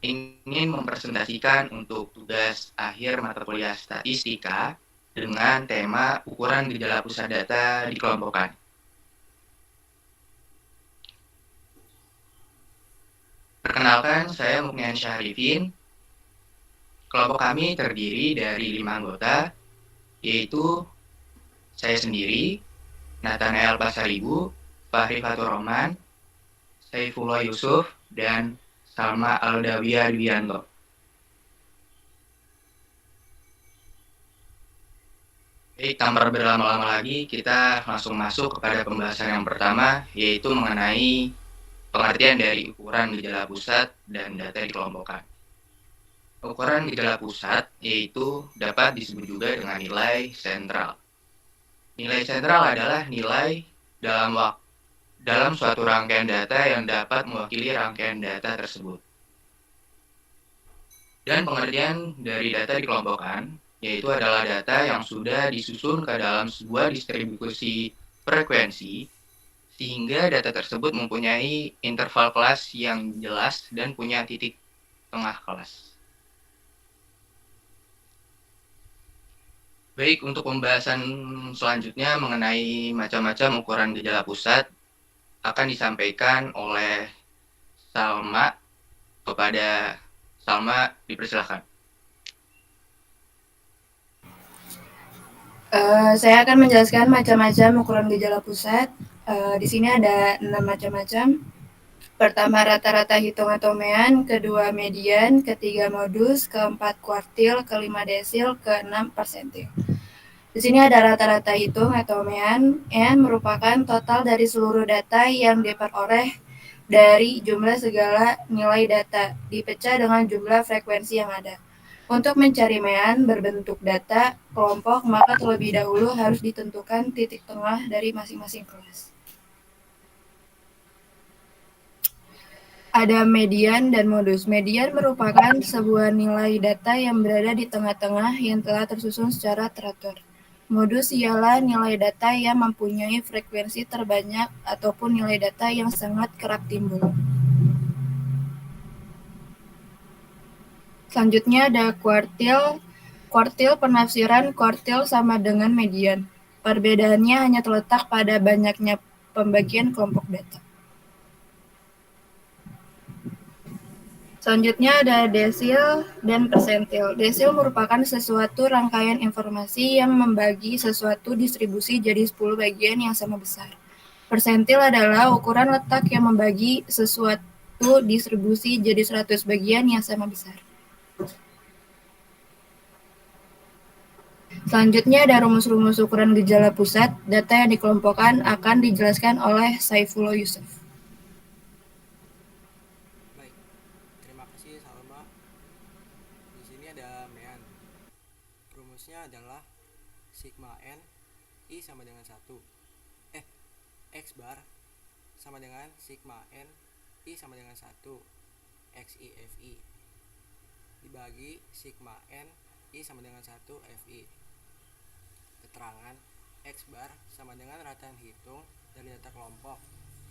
ingin mempresentasikan untuk tugas akhir mata kuliah statistika dengan tema ukuran gejala pusat data dikelompokkan. Perkenalkan, saya Muknian Syarifin. Kelompok kami terdiri dari 5 anggota, yaitu saya sendiri, Nathanael Pasaribu, Fahri Fatur Rahman, Saifullah Yusuf, dan Salma Aldawiyah Dwianto. Baik, tanpa berlama-lama lagi, kita langsung masuk kepada pembahasan yang pertama, yaitu mengenai pengertian dari ukuran gejala pusat dan data dikelompokkan. Ukuran gejala pusat yaitu dapat disebut juga dengan nilai sentral. Nilai sentral adalah nilai dalam suatu rangkaian data yang dapat mewakili rangkaian data tersebut. Dan pengertian dari data dikelompokkan yaitu adalah data yang sudah disusun ke dalam sebuah distribusi frekuensi sehingga data tersebut mempunyai interval kelas yang jelas dan punya titik tengah kelas. Baik, untuk pembahasan selanjutnya mengenai macam-macam ukuran gejala pusat akan disampaikan oleh Salma. Kepada Salma, dipersilahkan. Saya akan menjelaskan macam-macam ukuran gejala pusat. Di sini ada 6 macam-macam. Pertama, rata-rata hitung atau mean, kedua median, ketiga modus, keempat kuartil, kelima desil, keenam persentil. Di sini ada rata-rata hitung atau mean. Mean merupakan total dari seluruh data yang diperoleh dari jumlah segala nilai data dipecah dengan jumlah frekuensi yang ada. Untuk mencari mean berbentuk data kelompok, maka terlebih dahulu harus ditentukan titik tengah dari masing-masing kelas. Ada median dan modus. Median merupakan sebuah nilai data yang berada di tengah-tengah yang telah tersusun secara teratur. Modus ialah nilai data yang mempunyai frekuensi terbanyak ataupun nilai data yang sangat kerap timbul. Selanjutnya ada kuartil. Kuartil, penafsiran kuartil sama dengan median. Perbedaannya hanya terletak pada banyaknya pembagian kelompok data. Selanjutnya ada desil dan persentil. Desil merupakan sesuatu rangkaian informasi yang membagi sesuatu distribusi jadi 10 bagian yang sama besar. Persentil adalah ukuran letak yang membagi sesuatu distribusi jadi 100 bagian yang sama besar. Selanjutnya ada rumus-rumus ukuran gejala pusat. Data yang dikelompokkan akan dijelaskan oleh Saifullah Yusuf. Baik, terima kasih Salma. Di sini ada mean. Rumusnya adalah sigma n I sama dengan 1. X bar sama dengan sigma n I sama dengan 1 XI FI dibagi sigma n I sama dengan 1 FI. Keterangan X bar sama dengan rataan hitung dari data kelompok.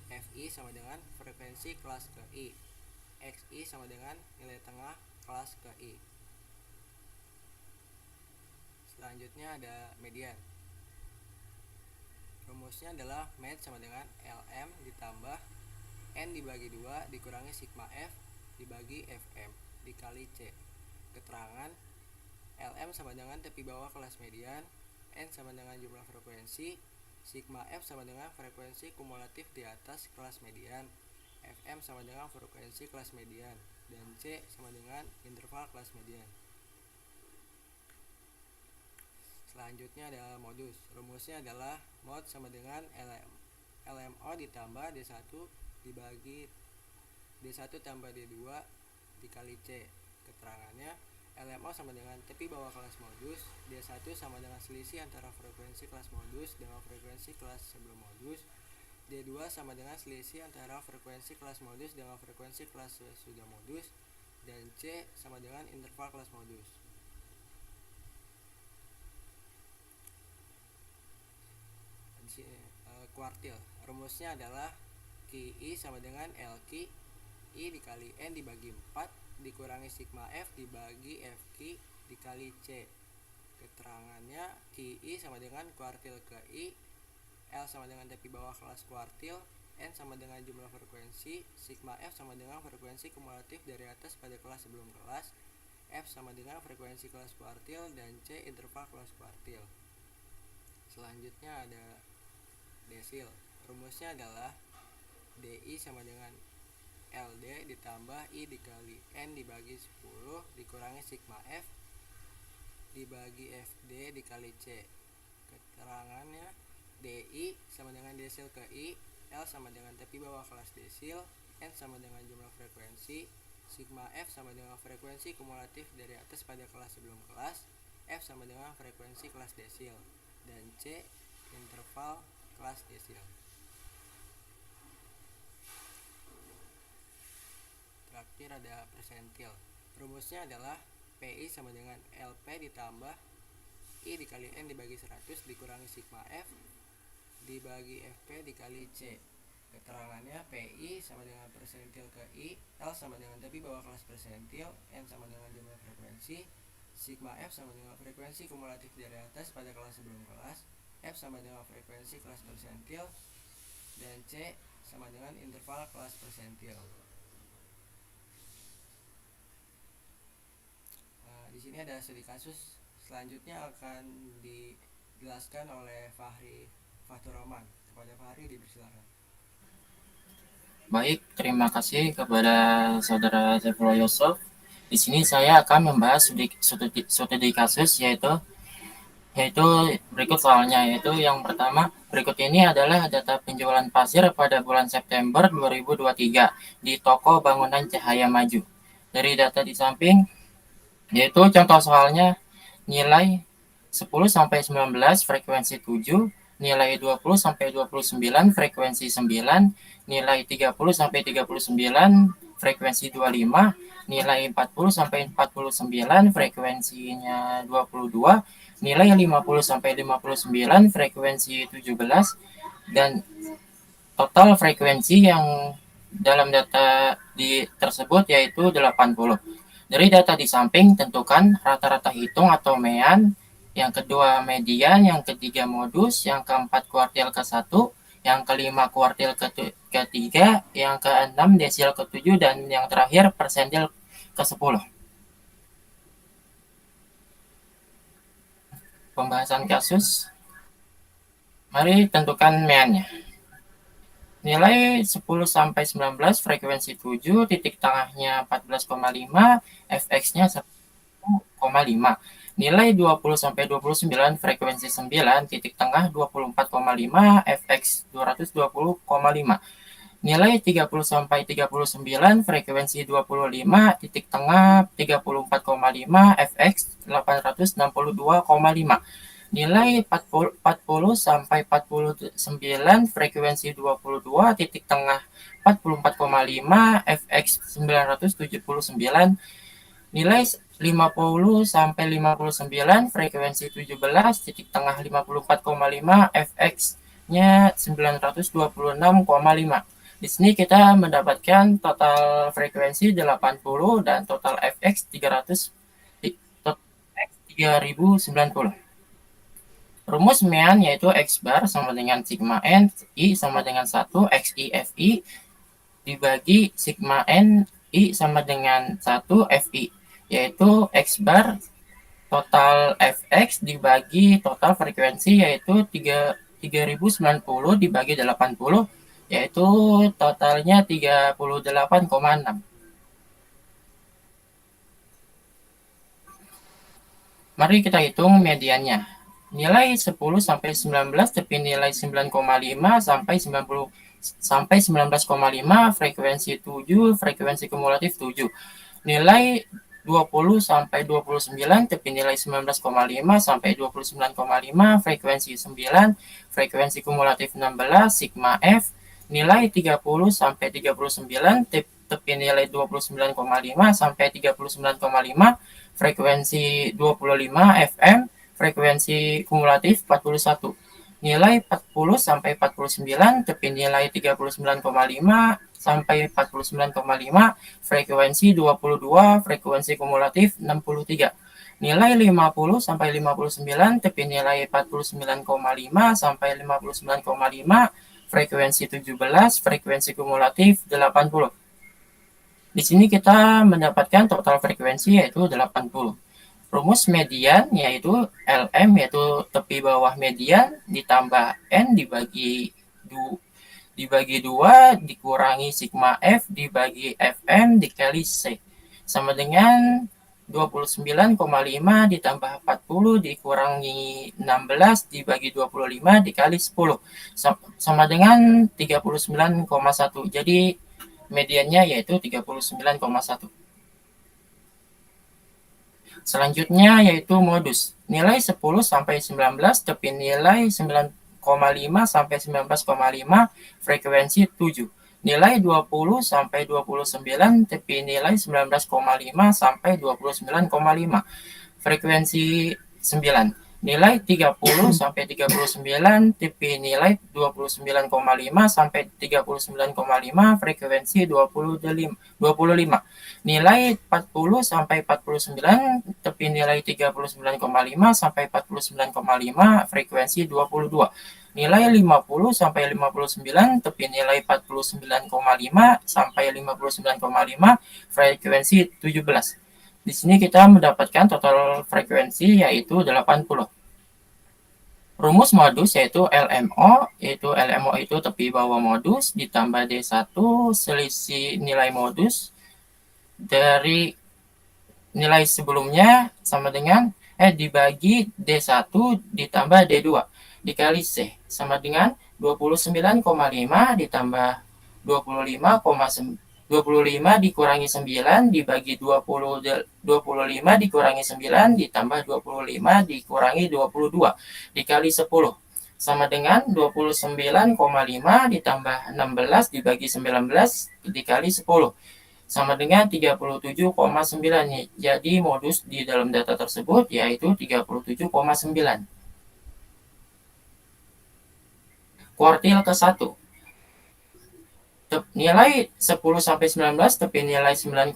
FI sama dengan frekuensi kelas ke I. XI sama dengan nilai tengah kelas ke I. Selanjutnya ada median. Rumusnya adalah med sama dengan LM ditambah N dibagi 2 dikurangi sigma F dibagi FM dikali C. Keterangan LM sama dengan tepi bawah kelas median, N sama dengan jumlah frekuensi, sigma F sama dengan frekuensi kumulatif di atas kelas median, FM sama dengan frekuensi kelas median, dan C sama dengan interval kelas median. Selanjutnya ada modus. Rumusnya adalah mod sama dengan LMO ditambah D1 dibagi D1 tambah D2 dikali C. Keterangannya LMO sama dengan tepi bawah kelas modus, D1 sama dengan selisih antara frekuensi kelas modus dengan frekuensi kelas sebelum modus, D2 sama dengan selisih antara frekuensi kelas modus dengan frekuensi kelas sesudah modus, dan C sama dengan interval kelas modus. Kuartil. Rumusnya adalah QI sama dengan LQ I dikali N dibagi 4 dikurangi sigma F dibagi FQ dikali C. Keterangannya QI sama dengan kuartil ke I, L sama dengan tepi bawah kelas kuartil, N sama dengan jumlah frekuensi, sigma F sama dengan frekuensi kumulatif dari atas pada kelas sebelum kelas, F sama dengan frekuensi kelas kuartil, dan C interval kelas kuartil. Selanjutnya ada desil. Rumusnya adalah DI sama dengan LD ditambah I dikali N dibagi 10 dikurangi sigma F dibagi FD dikali C. Keterangannya DI sama dengan desil ke I, L sama dengan tepi bawah kelas desil, N sama dengan jumlah frekuensi, sigma F sama dengan frekuensi kumulatif dari atas pada kelas sebelum kelas, F sama dengan frekuensi kelas desil, dan C interval kelas desil. Terakhir ada persentil. Rumusnya adalah PI sama dengan LP ditambah I dikali N dibagi 100 dikurangi sigma F dibagi FP dikali C. Keterangannya PI sama dengan persentil ke I, L sama dengan tepi bawah kelas persentil, N sama dengan jumlah frekuensi, sigma F sama dengan frekuensi kumulatif dari atas pada kelas sebelum kelas, F sama dengan frekuensi kelas persentil, dan C sama dengan interval kelas persentil. Di sini ada studi kasus. Selanjutnya akan dijelaskan oleh Fahri Fathurrahman. Kepada Fahri dipersilakan. Baik, terima kasih kepada Saudara Saifullah Yusuf. Di sini saya akan membahas studi kasus yaitu berikut soalnya, yaitu yang pertama, berikut ini adalah data penjualan pasir pada bulan September 2023 di toko bangunan Cahaya Maju. Dari data di samping, yaitu contoh soalnya nilai 10-19 frekuensi 7, nilai 20-29 frekuensi 9, nilai 30-39 frekuensi 25, nilai 40-49 frekuensinya 22, nilai 50-59 frekuensi 17, dan total frekuensi yang dalam data tersebut yaitu 80. Dari data di samping, tentukan rata-rata hitung atau mean, yang kedua median, yang ketiga modus, yang keempat kuartil ke-1, yang kelima kuartil ke-3, yang keenam desil ke-7, dan yang terakhir persentil ke-10. Pembahasan kasus. Mari tentukan meannya. Nilai 10-19 frekuensi 7, titik tengahnya 14,5, fx-nya 1,5. Nilai 20-29 frekuensi 9, titik tengah 24,5, fx 220,5. Nilai 30-39 frekuensi 25, titik tengah 34,5, fx 862,5. Nilai 40-49 frekuensi 22, titik tengah 44,5, fx 979. Nilai 50-59 frekuensi 17, titik tengah 54,5, fx-nya 926,5. Di sini kita mendapatkan total frekuensi 80 dan total fx 3090. Rumus mean yaitu X bar sama dengan sigma N, I sama dengan 1, XI FI, dibagi sigma N, I sama dengan 1, FI, yaitu X bar total Fx dibagi total frekuensi yaitu 3090 dibagi 80, yaitu totalnya 38,6. Mari kita hitung mediannya. Nilai 10-19 tapi nilai 9,5 sampai 19,5 frekuensi 7, frekuensi kumulatif 7. Nilai 20-29 tapi nilai 19,5 sampai 29,5 frekuensi 9, frekuensi kumulatif 16, sigma F. Nilai 30-39 tapi nilai 29,5 sampai 39,5 frekuensi 25 FM, frekuensi kumulatif 41. nilai 40 sampai 49, tapi nilai 39,5 sampai 49,5, frekuensi 22, frekuensi kumulatif 63. Nilai 50 sampai 59, tapi nilai 49,5 sampai 59,5, frekuensi 17, frekuensi kumulatif 80. Di sini kita mendapatkan total frekuensi yaitu 80. Rumus median yaitu LM yaitu tepi bawah median ditambah N dibagi 2 dikurangi sigma F dibagi Fm dikali C sama dengan 29,5 ditambah 40 dikurangi 16 dibagi 25 dikali 10 sama dengan 39,1. Jadi mediannya yaitu 39,1. Selanjutnya yaitu modus. Nilai 10 sampai 19 tapi nilai 9,5 sampai 19,5, frekuensi 7. Nilai 20 sampai 29 tapi nilai 19,5 sampai 29,5, frekuensi 9. Nilai 30 sampai 39 tapi nilai 29,5 sampai 39,5, frekuensi 25. Nilai 40 sampai 49 tapi nilai 39,5 sampai 49,5, frekuensi 22. Nilai 50 sampai 59 tapi nilai 49,5 sampai 59,5, frekuensi 17. Di sini kita mendapatkan total frekuensi yaitu 80. Rumus modus yaitu LMO itu tepi bawah modus ditambah D1 selisih nilai modus dari nilai sebelumnya sama dengan dibagi D1 ditambah D2 dikali C sama dengan 29,5 ditambah 25 dikurangi 9 dibagi 25 dikurangi 9 ditambah 25 dikurangi 22 dikali 10 sama dengan 29,5 ditambah 16 dibagi 19 dikali 10 sama dengan 37,9. Jadi modus di dalam data tersebut yaitu 37,9. Kuartil ke-1. Nilai 10 sampai 19 tapi nilai 9,5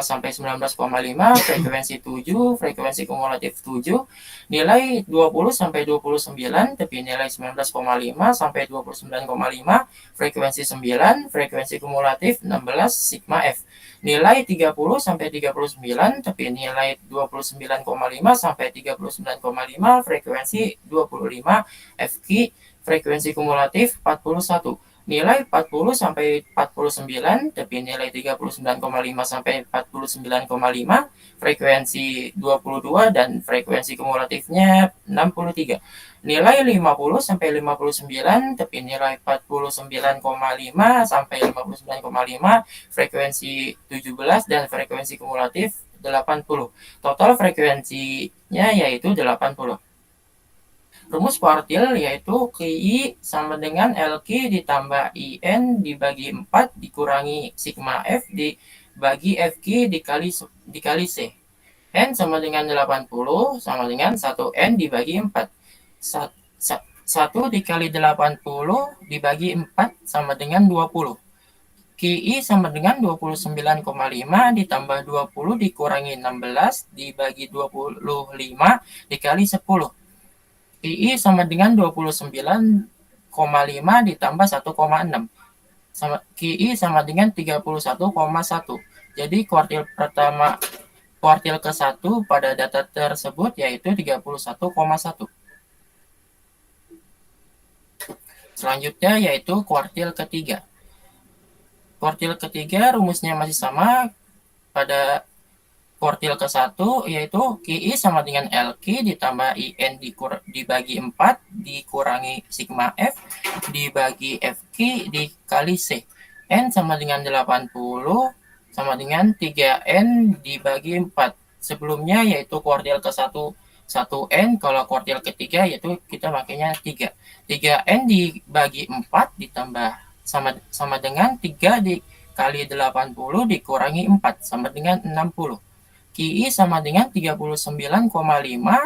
sampai 19,5, frekuensi 7, frekuensi kumulatif 7. Nilai 20 sampai 29 tapi nilai 19,5 sampai 29,5, frekuensi 9, frekuensi kumulatif 16 sigma F. Nilai 30 sampai 39 tapi nilai 29,5 sampai 39,5, frekuensi 25 Fq, frekuensi kumulatif 41. Nilai 40 sampai 49 tapi nilai 39,5 sampai 49,5, frekuensi 22 dan frekuensi kumulatifnya 63. Nilai 50 sampai 59 tapi nilai 49,5 sampai 59,5, frekuensi 17 dan frekuensi kumulatif 80. Total frekuensinya yaitu 80. Rumus kuartil yaitu QI sama dengan LQ ditambah IN dibagi 4 dikurangi sigma F dibagi FQ dikali C. N sama dengan 80 sama dengan 1N dibagi 4. 1 dikali 80 dibagi 4 sama dengan 20. QI sama dengan 29,5 ditambah 20 dikurangi 16 dibagi 25 dikali 10. QI sama dengan 29,5 ditambah 1,6. QI sama dengan 31,1. Jadi kuartil ke-1 pada data tersebut yaitu 31,1. Selanjutnya yaitu kuartil ketiga. Kuartil ketiga rumusnya masih sama pada kuartil ke-1 yaitu QI sama dengan LQ ditambah IN dibagi 4 dikurangi sigma F dibagi FQ dikali C. N sama dengan 80 sama dengan 3N dibagi 4. Sebelumnya yaitu kuartil ke-1 1N, kalau kuartil ketiga yaitu kita makanya 3. 3N dibagi 4 ditambah sama dengan 3 dikali 80 dikurangi 4 sama dengan 60. QI sama dengan 39,5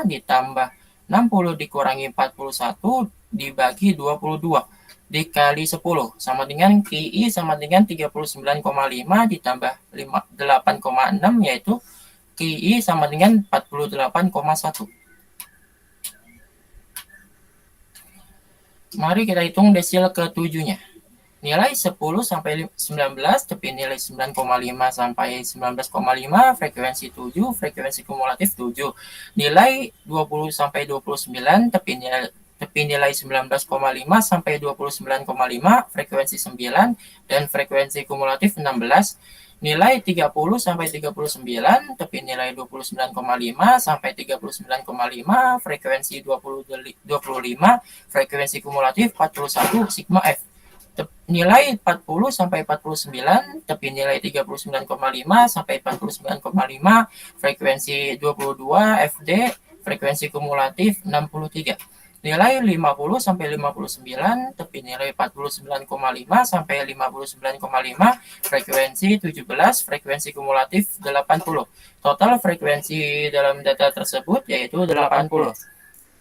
ditambah 60 dikurangi 41 dibagi 22 dikali 10 sama dengan QI sama dengan 39,5 ditambah 8,6 yaitu QI sama dengan 48,1. Mari kita hitung desil ke-7-nya. Nilai 10 sampai 19, tapi nilai 9,5 sampai 19,5, frekuensi 7, frekuensi kumulatif 7. Nilai 20 sampai 29, tapi nilai 19,5 sampai 29,5, frekuensi 9, dan frekuensi kumulatif 16. Nilai 30 sampai 39, tapi nilai 29,5 sampai 39,5, frekuensi 25, frekuensi kumulatif 41, sigma F. Nilai 40 sampai 49, tapi nilai 39,5 sampai 49,5, frekuensi 22 FD, frekuensi kumulatif 63. Nilai 50 sampai 59, tapi nilai 49,5 sampai 59,5, frekuensi 17, frekuensi kumulatif 80. Total frekuensi dalam data tersebut yaitu 80.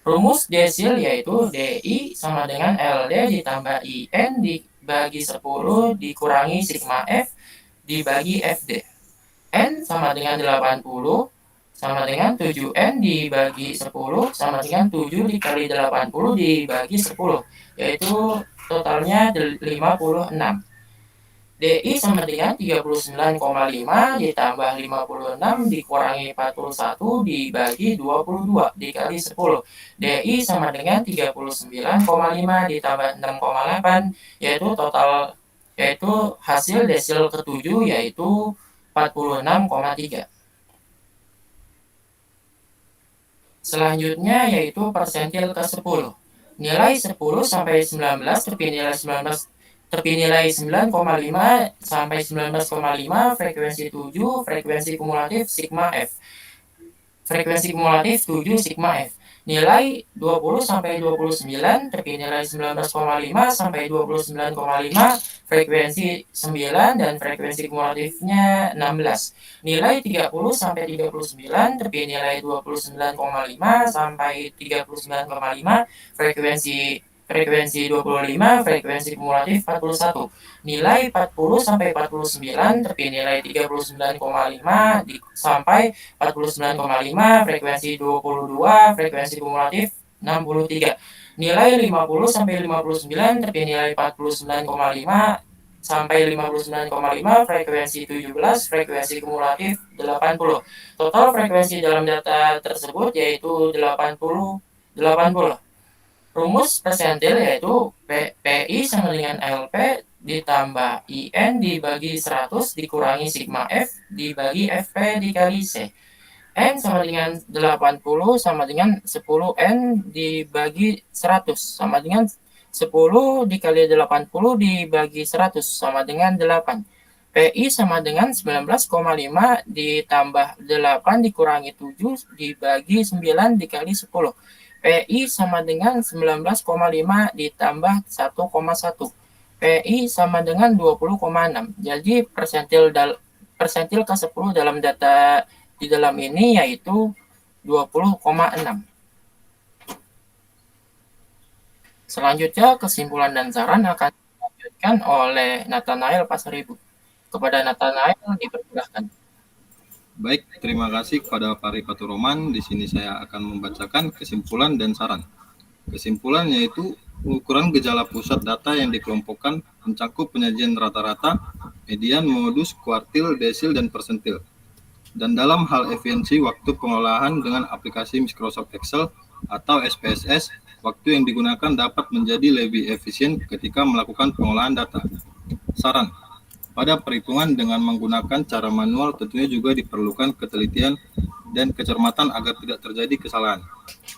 Rumus desil yaitu DI sama dengan LD ditambah IN dibagi 10 dikurangi sigma F dibagi FD. N sama dengan 80 sama dengan 7N dibagi 10 sama dengan 7 dikali 80 dibagi 10, yaitu totalnya 56. DI sama dengan 39,5 ditambah 56 dikurangi 41 dibagi 22 dikali 10. DI sama dengan 39,5 ditambah 6,8 yaitu hasil desil ke-7 yaitu 46,3. Selanjutnya yaitu persentil ke-10. Nilai 10 sampai 19 tapi nilai 9,5 sampai 19,5, frekuensi 7, frekuensi kumulatif sigma F. Frekuensi kumulatif 7 sigma F. Nilai 20 sampai 29, tapi nilai 19,5 sampai 29,5, frekuensi 9 dan frekuensi kumulatifnya 16. Nilai 30 sampai 39, tapi nilai 29,5 sampai 39,5, frekuensi 25, frekuensi kumulatif 41. Nilai 40 sampai 49, tapi nilai 39,5 sampai 49,5, frekuensi 22, frekuensi kumulatif 63. Nilai 50 sampai 59, tapi nilai 49,5 sampai 59,5, frekuensi 17, frekuensi kumulatif 80. Total frekuensi dalam data tersebut yaitu 80. Rumus persentil yaitu PI sama dengan LP ditambah IN dibagi 100 dikurangi sigma F dibagi FP dikali C. N sama dengan 80 sama dengan 10N dibagi 100 sama dengan 10 dikali 80 dibagi 100 sama dengan 8. PI sama dengan 19,5 ditambah 8 dikurangi 7 dibagi 9 dikali 10. PI sama dengan 19,5 ditambah 1,1. PI sama dengan 20,6. Jadi persentil ke-10 dalam data di dalam ini yaitu 20,6. Selanjutnya kesimpulan dan saran akan dilanjutkan oleh Nathanael Pasaribu. Kepada Nathanael dipersilahkan. Baik, terima kasih kepada Pak Rifatu Roman. Di sini saya akan membacakan kesimpulan dan saran. Kesimpulan yaitu ukuran gejala pusat data yang dikelompokkan mencakup penyajian rata-rata, median, modus, kuartil, desil, dan persentil. Dan dalam hal efisiensi waktu pengolahan dengan aplikasi Microsoft Excel atau SPSS, waktu yang digunakan dapat menjadi lebih efisien ketika melakukan pengolahan data. Saran. Pada perhitungan dengan menggunakan cara manual tentunya juga diperlukan ketelitian dan kecermatan agar tidak terjadi kesalahan.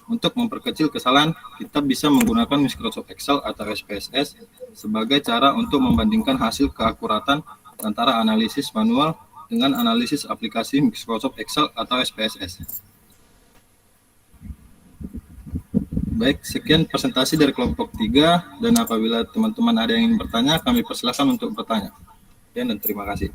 Untuk memperkecil kesalahan, kita bisa menggunakan Microsoft Excel atau SPSS sebagai cara untuk membandingkan hasil keakuratan antara analisis manual dengan analisis aplikasi Microsoft Excel atau SPSS. Baik, sekian presentasi dari kelompok 3, dan apabila teman-teman ada yang ingin bertanya, kami persilakan untuk bertanya. Dan terima kasih.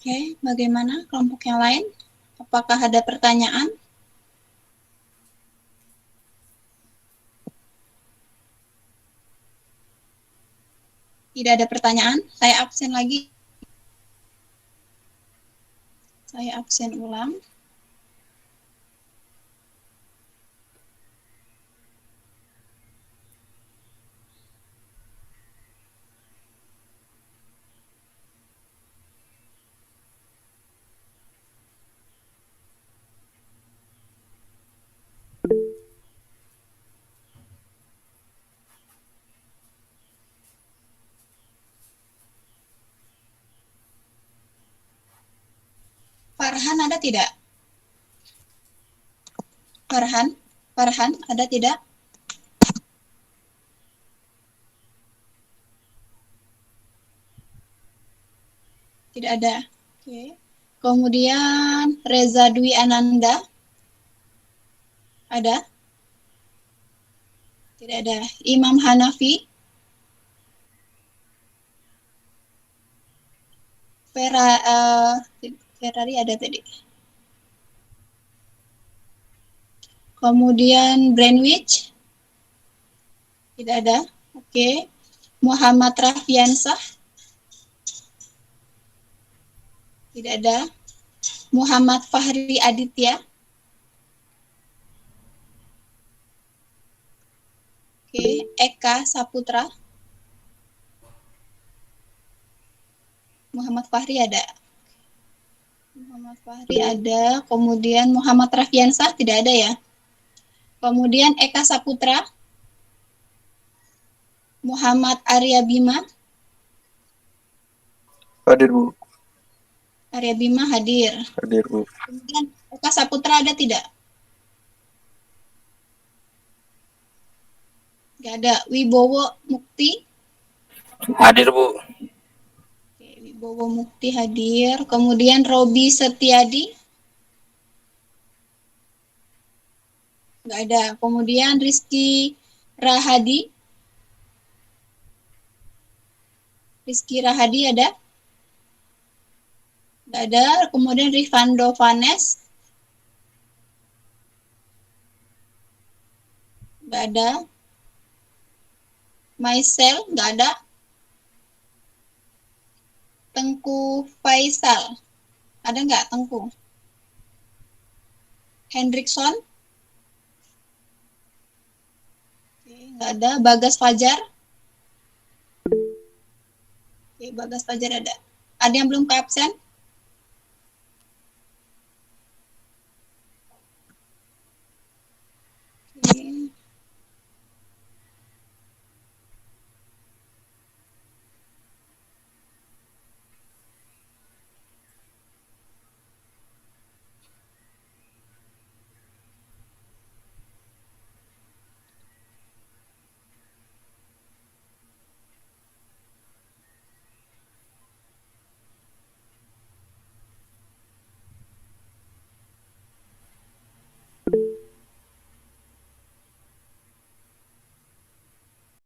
Oke, bagaimana kelompok yang lain? Apakah ada pertanyaan? Tidak ada pertanyaan, saya absen lagi. Saya absen ulang. Farhan ada tidak? Farhan ada tidak? Tidak ada. Oke. Kemudian Reza Dwi Ananda ada? Tidak ada. Imam Hanafi? Ferrari ada tadi. Kemudian Brandwich? Tidak ada. Oke. Muhammad Rafiansah? Tidak ada. Muhammad Fahri Aditya? Oke. Eka Saputra? Muhammad Fahri ada. Muhammad Fahri ada. Kemudian Muhammad Rafiansah tidak ada ya. Kemudian Eka Saputra? Muhammad Arya Bima? Hadir, Bu. Arya Bima hadir. Hadir, Bu. Kemudian Eka Saputra ada tidak? Tidak ada. Wibowo Mukti? Hadir, Bu. Oke, Wibowo Mukti hadir. Kemudian Robi Setiadi? Tidak ada. Kemudian Rizky Rahadi? Rizky Rahadi ada? Tidak ada. Kemudian Rifando Vanes? Tidak ada. Maisel? Tidak ada. Tengku Faisal? Ada nggak Tengku? Hendrikson? Oke, nggak ada. Bagas Fajar? Oke, Bagas Fajar ada. Ada yang belum ke absen?